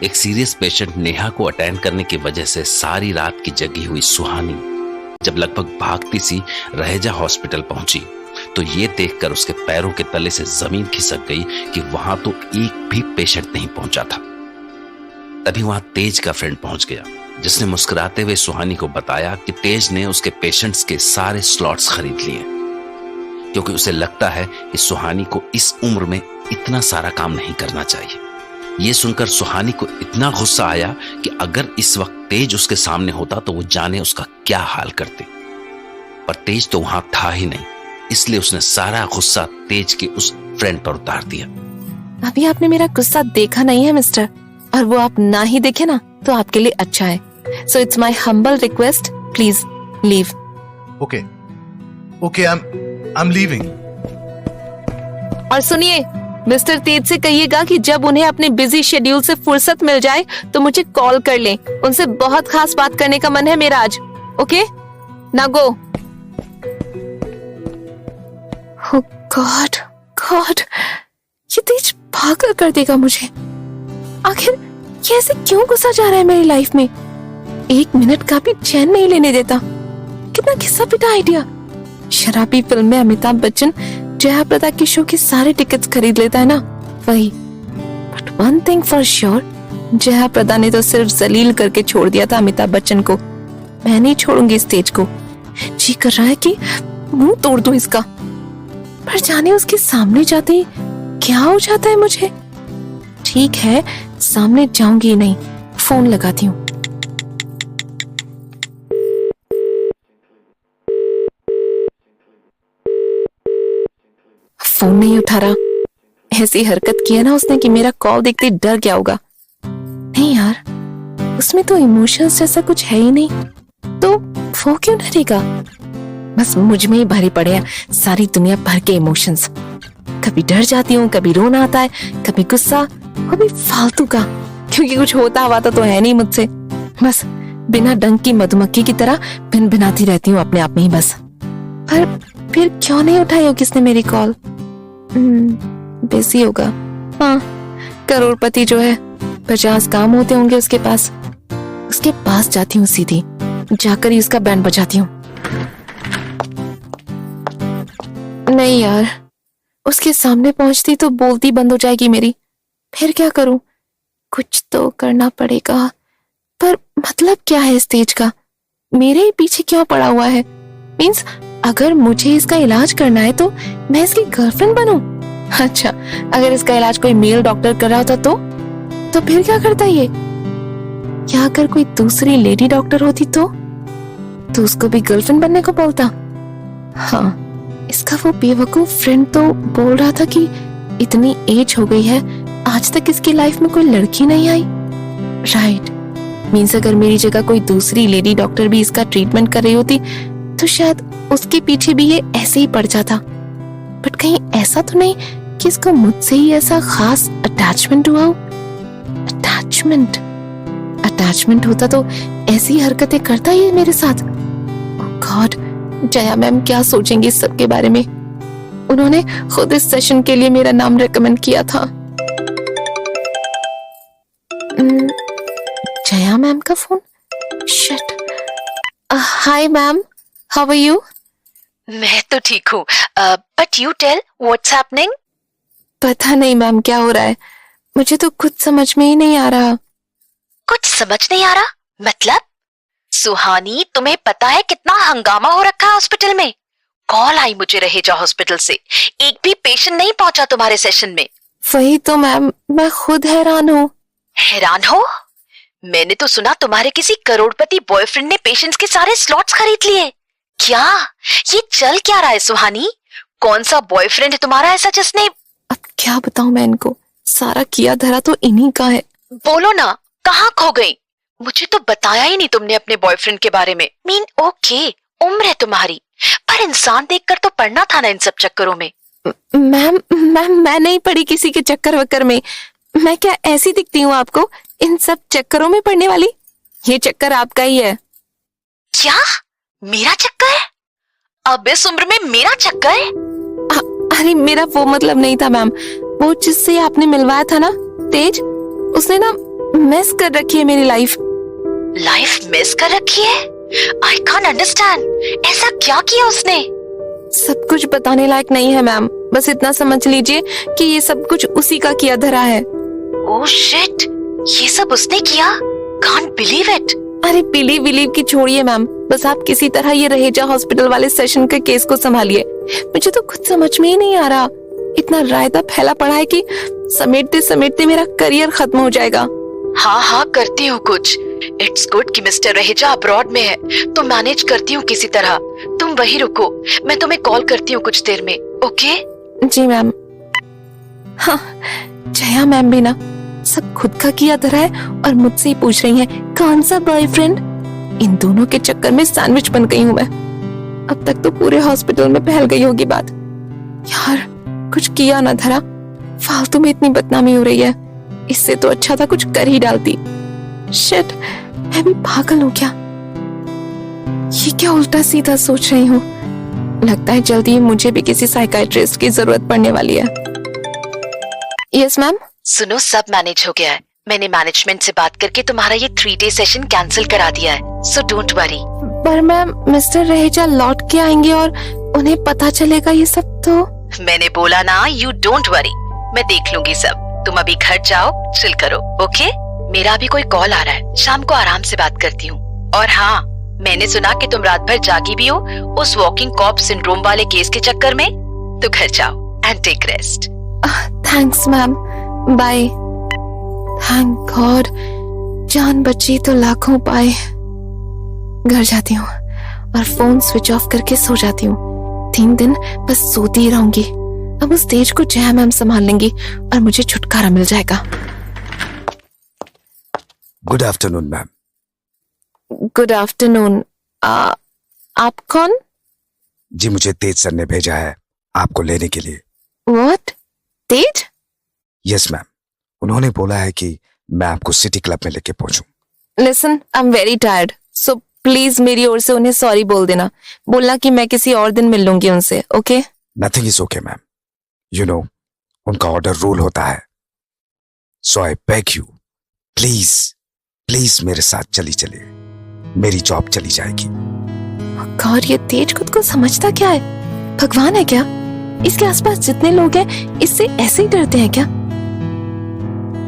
एक serious patient Neha को attend करने की वजह से सारी रात की जगी हुई सुहानी जब लगभग भागती सी रहेजा हॉस्पिटल पहुंची तो ये देखकर उसके पैरों के तले से जमीन खिसक गई कि वहां तो एक भी पेशेंट नहीं पहुंचा था। तभी वहां तेज का फ्रेंड पहुंच गया, जिसने मुस्कुराते हुए सुहानी को बताया कि तेज ने उसके पेशेंट्स के सारे स्लॉट्स खरीद लिए, क्योंकि उसे लगता है कि सुहानी को इस उम्र में इतना सारा काम नहीं करना चाहिए। ये सुनकर सुहानी को इतना गुस्सा आया कि अगर इस वक्त तेज उसके सामने होता तो वो जाने उसका क्या हाल करते, पर तेज तो वहां था ही नहीं, इसलिए उसने सारा गुस्सा तेज के उस फ्रेंड पर उतार दिया। अभी आपने मेरा गुस्सा देखा नहीं है मिस्टर, और वो आप ना ही देखे ना तो आपके लिए अच्छा है। So it's my humble request, please leave. Okay, I am leaving. और सुनिए, मिस्टर तेज से कहिएगा कि जब उन्हें अपने बिजी शेड्यूल से फुर्सत मिल जाए तो मुझे कॉल कर लें। उनसे बहुत खास बात करने का मन है मेरा आज। ओके, ना गो। ओह गॉड गॉड, ये तेज पागल कर देगा मुझे। आखिर ये ऐसे क्यों घुसा जा रहा है मेरी लाइफ में? एक मिनट का भी चैन नहीं लेने देता। कितना घिसा पिटा आइडिया। शराबी फिल्म में अमिताभ बच्चन जया प्रदा के शो के सारे टिकट्स खरीद लेता है ना, वही। But one thing for sure, Jaya Prada ने तो सिर्फ जलील करके छोड़ दिया था अमिताभ बच्चन को। मैं नहीं छोड़ूंगी इस तेज को। जी कर रहा है कि मुंह तोड़ दूं इसका, पर जाने उसके सामने जाते ही क्या हो जाता है मुझे। ठीक है, सामने जाऊंगी नहीं, फोन लगाती हूँ। फोन नहीं उठा रहा। ऐसी हरकत की है ना उसने कि मेरा कॉल देखते डर गया होगा। नहीं यार, उसमें तो इमोशंस जैसा कुछ है ही नहीं, तो वो क्यों डरेगा? बस मुझ में ही भरे पड़े हैं सारी दुनिया भर के इमोशंस। कभी डर जाती हूँ, कभी रोना आता है, कभी गुस्सा, कभी फालतू का, क्योंकि कुछ होता हुआ तो है नहीं मुझसे। बस बिना डंक की मधुमक्खी की तरह भिनभिनाती रहती हूँ अपने आप में ही बस। पर फिर क्यों नहीं उठाई हो किसने मेरी कॉल? बिजी होगा। हाँ, करोड़पति जो है, 50 काम होते होंगे उसके पास। उसके पास जाती हूँ सीधी, जाकर ही उसका बैंड बजाती हूँ। नहीं यार, उसके सामने पहुंचती तो बोलती बंद हो जाएगी मेरी। फिर क्या करूं? कुछ तो करना पड़ेगा, पर मतलब क्या है इस तेज का? मेरे ही पीछे क्यों पड़ा हुआ है? मीन्स अगर मुझे इसका इलाज करना है तो मैं इसकी गर्लफ्रेंड बनूं? अच्छा, अगर इसका इलाज कोई मेल डॉक्टर कर रहा होता तो फिर क्या करता ये? या अगर कोई दूसरी लेडी डॉक्टर होती तो उसको भी गर्लफ्रेंड बनने को बोलता? हाँ, इसका वो बेवकूफ फ्रेंड तो बोल रहा था कि इतनी एज हो गई है, आज तक इसकी लाइफ में कोई लड़की नहीं आई। राइट, मीन्स अगर मेरी जगह कोई दूसरी लेडी डॉक्टर भी इसका ट्रीटमेंट कर रही होती तो शायद उसके पीछे भी ये ऐसे ही पड़ जाता। बट कहीं ऐसा तो नहीं कि इसको मुझसे ही ऐसा खास अटैचमेंट हुआ हो? अटैचमेंट होता तो ऐसी हरकतें करता ही मेरे साथ। ओह गॉड, जया मैम क्या सोचेंगी इस सब के बारे में? उन्होंने खुद इस सेशन के लिए मेरा नाम रेकमेंड किया था। जया मैम का phone. Shit. Hi ma'am, how are you? मैं तो ठीक हूँ, but you tell what's happening? पता नहीं मैम क्या हो रहा है, मुझे तो कुछ समझ में ही नहीं आ रहा। कुछ समझ नहीं आ रहा मतलब? सुहानी, तुम्हें पता है कितना हंगामा हो रखा है हॉस्पिटल में? कॉल आई मुझे रहेजा हॉस्पिटल से, एक भी पेशेंट नहीं पहुंचा तुम्हारे सेशन में। वही तो मैम, मैं खुद हैरान हूँ। हैरान हो? मैंने तो सुना तुम्हारे किसी करोड़पति बॉयफ्रेंड ने पेशेंट्स के सारे स्लॉट्स खरीद लिए। क्या ये चल क्या रहा है सुहानी? कौन सा बॉयफ्रेंड है तुम्हारा ऐसा जिसने? अब क्या बताऊं मैं इनको, सारा किया धरा तो इन्हीं का है। बोलो ना, कहाँ खो गई? मुझे तो बताया ही नहीं तुमने अपने बॉयफ्रेंड के बारे में। ओके, उम्र है तुम्हारी, पर इंसान देखकर तो पढ़ना था ना इन सब चक्करों में। मैम मैं नहीं पड़ी किसी के चक्कर वक्कर में। मैं क्या ऐसी दिखती हूँ आपको इन सब चक्करों में पड़ने वाली? ये चक्कर आपका ही है। क्या मेरा चक्कर? अब इस उम्र में मेरा चक्कर? अरे मेरा वो मतलब नहीं था मैम, वो जिससे आपने मिलवाया था ना तेज, उसने ना मिस कर रखी है मेरी लाइफ। लाइफ मिस कर रखी है? I can't understand. ऐसा क्या किया उसने? सब कुछ बताने लायक नहीं है मैम, बस इतना समझ लीजिए कि ये सब कुछ उसी का किया धरा है। ओह शिट, ये सब उसने किया? Can't believe it. अरे बिलीव की छोड़िए मैम, बस आप किसी तरह ये रहेजा हॉस्पिटल वाले सेशन के केस को संभालिए। मुझे तो खुद समझ में ही नहीं आ रहा, इतना रायता फैला पड़ा है कि समेटते समेटते मेरा करियर खत्म हो जाएगा। हाँ करती हूँ कुछ। इट्स गुड कि मिस्टर रहेजा अब्रॉड में है, तो मैनेज करती हूँ किसी तरह। तुम वही रुको, मैं तुम्हें कॉल करती हूँ कुछ देर में। ओके? जी मैम। हाँ, जया मैम भी ना सब खुद का किया धरा है और मुझसे ही पूछ रही हैं कौन सा बॉयफ्रेंड। इन दोनों के चक्कर में सैंडविच बन गई हूँ मैं। अब तक तो पूरे हॉस्पिटल में फैल गई होगी बात। यार कुछ किया ना धरा, फालतू में इतनी बदनामी हो रही है। इससे तो अच्छा था कुछ कर ही डालती। शिट, मैं भी पागल हूँ क्या? ये क्या उल्टा सीधा सोच रही हूँ। लगता है जल्दी ही मुझे भी किसी साइकाइट्रिस्ट की जरूरत पड़ने वाली है। Yes ma'am. सुनो, सब मैनेज हो गया है। मैंने मैनेजमेंट से बात करके तुम्हारा ये 3 डे सेशन कैंसिल करा दिया है, सो डोंट वरी। पर मैम मिस्टर रहेजा लौट के आएंगे और उन्हें पता चलेगा ये सब तो। मैंने बोला ना, यू डोंट वरी, मैं देख लूंगी सब। तुम अभी घर जाओ, चिल करो। ओके? मेरा अभी कोई कॉल आ रहा है, शाम को आराम से बात करती हूँ। और हाँ, मैंने सुना कि तुम रात भर जागी भी हो उस वॉकिंग कॉप सिंड्रोम वाले केस के चक्कर में, तो घर जाओ and take rest. Thanks ma'am, bye. Thank God, जान बची तो लाखों पाए। घर जाती हूँ और फोन स्विच ऑफ करके सो जाती हूँ। 3 दिन बस सोती ही रहूंगी। अब उस स्टेज को जया मैम संभाल लेंगी और मुझे छुटकारा मिल जाएगा। Good afternoon ma'am. Good afternoon. आप कौन? जी, मुझे तेज सर ने भेजा है आपको लेने के लिए। व्हाट? तेज? यस मैम, उन्होंने बोला है कि मैं आपको सिटी क्लब में लेके पहुंचूं। Listen, I am very tired, so please मेरी ओर से उन्हें सॉरी बोल देना। बोलना कि मैं किसी और दिन मिल लूंगी उनसे। Okay? Nothing is okay ma'am, you know उनका ऑर्डर रूल होता है। So I beg you, please please मेरे साथ चलिए, मेरी जॉब चली जाएगी। गॉड, ये तेज खुद को समझता क्या है? भगवान है क्या? इसके आसपास जितने लोग हैं इससे ऐसे ही डरते हैं क्या?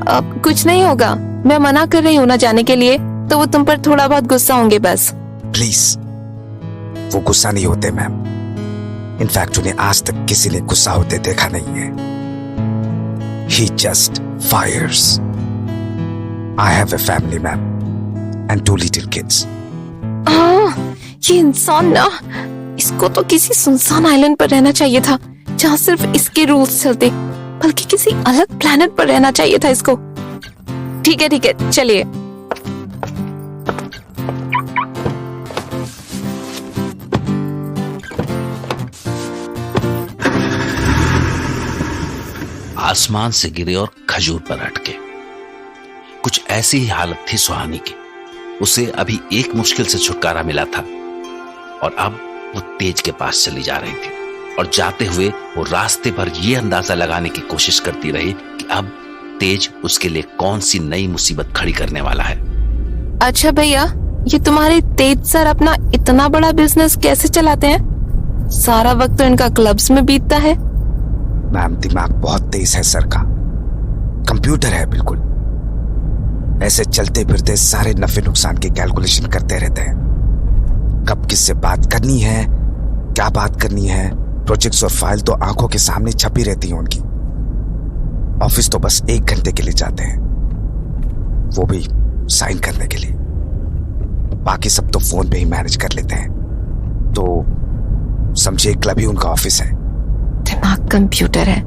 अब कुछ नहीं होगा, मैं मना कर रही हूँ ना जाने के लिए, तो वो तुम पर थोड़ा बहुत गुस्सा होंगे बस। प्लीज, वो गुस्सा नहीं होते मैम। इनफैक्ट उन्हें आज तक किसी ने गुस्सा होते देखा नहीं है। He just fires. I have a family ma'am and 2 little kids. ये इंसान ना, इसको तो किसी सुनसान आइलैंड पर रहना चाहिए था जहाँ सिर्फ इसके रूल्स चलते, बल्कि किसी अलग प्लेनेट पर रहना चाहिए था इसको। ठीक है, चलिए। आसमान से गिरे और खजूर पर अटके। कुछ ऐसी ही हालत थी सुहानी की। उसे अभी एक मुश्किल से छुटकारा मिला था और अब वो तेज के पास चली जा रही थी, और जाते हुए वो रास्ते भर ये अंदाजा लगाने की कोशिश करती रही कि अब तेज उसके लिए कौन सी नई मुसीबत खड़ी करने वाला है। अच्छा भैया, ये तुम्हारे तेज सर अपना इतना बड़ा बिजनेस कैसे चलाते हैं? सारा वक्त तो इनका क्लब्स में बीतता है। मैम, दिमाग बहुत तेज है सर का, कंप्यूटर है बिल्कुल। ऐसे चलते फिरते सारे नफे नुकसान की कैलकुलेशन करते रहते हैं। कब किससे बात करनी है, क्या बात करनी है। प्रोजेक्ट्स और फाइल तो आंखों के सामने छपी रहती हैं उनकी। ऑफिस तो बस 1 घंटे के लिए जाते हैं, वो भी साइन करने के लिए। बाकी सब तो फोन पे ही मैनेज कर लेते हैं। तो समझिए क्लब ही उनका ऑफिस है। दिमाग कंप्यूटर है,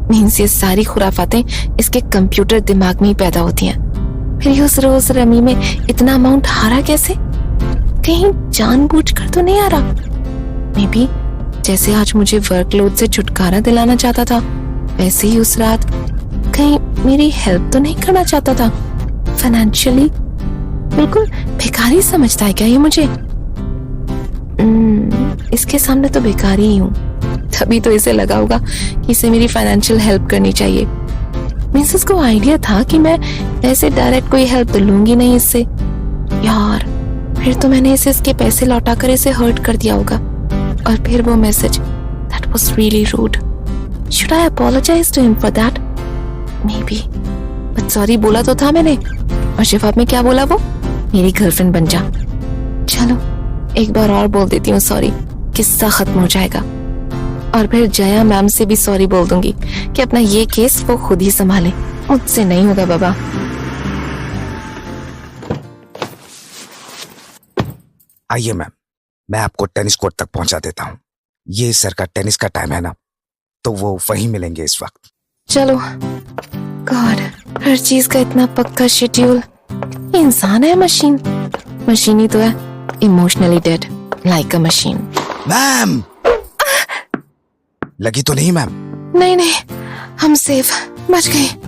मीन्स ये सारी खुराफातें इसके कंप्यूटर दिमाग में ही पैदा होती हैं। फिर उस रोज रमी में इतना अमाउंट हारा कैसे? कहीं जानबूझकर तो नहीं आ रहा? मे बी जैसे आज मुझे वर्कलोड से छुटकारा दिलाना चाहता था, वैसे ही उस रात कहीं मेरी हेल्प तो नहीं करना चाहता था फाइनेंशियली। बिल्कुल भिखारी समझता है क्या ये मुझे? इसके सामने तो भिखारी ही हूँ, तभी तो इसे लगा होगा कि इसे मेरी फाइनेंशियल हेल्प करनी चाहिए। मिसेस को आइडिया था कि मैं ऐसे डायरेक्ट कोई हेल्प तो लूंगी नहीं इससे। यार, फिर तो मैंने इसे इसके पैसे लौटाकर इसे हर्ट कर दिया होगा। और फिर वो message, that was really rude. Should I apologise to him for that? Maybe, but sorry बोला तो था मैंने। और जवाब में क्या बोला वो? मेरी गर्लफ्रेंड बन जा। चलो एक बार और बोल देती हूँ सॉरी, किस्सा खत्म हो जाएगा। और फिर जया मैम से भी सॉरी बोल दूंगी कि अपना ये केस वो खुद ही संभाले, मुझसे नहीं होगा बाबा। आइए मैम, मैं आपको टेनिस कोर्ट तक पहुंचा देता हूँ। ये सर का टेनिस का टाइम है ना, तो वो वहीं मिलेंगे इस वक्त। चलो। गॉड, हर चीज का इतना पक्का शेड्यूल। इंसान है मशीन? मशीन ही तो है, इमोशनली डेड लाइक अ मशीन। मैम, लगी तो नहीं मैम? नहीं नहीं, हम सेफ, बच गए।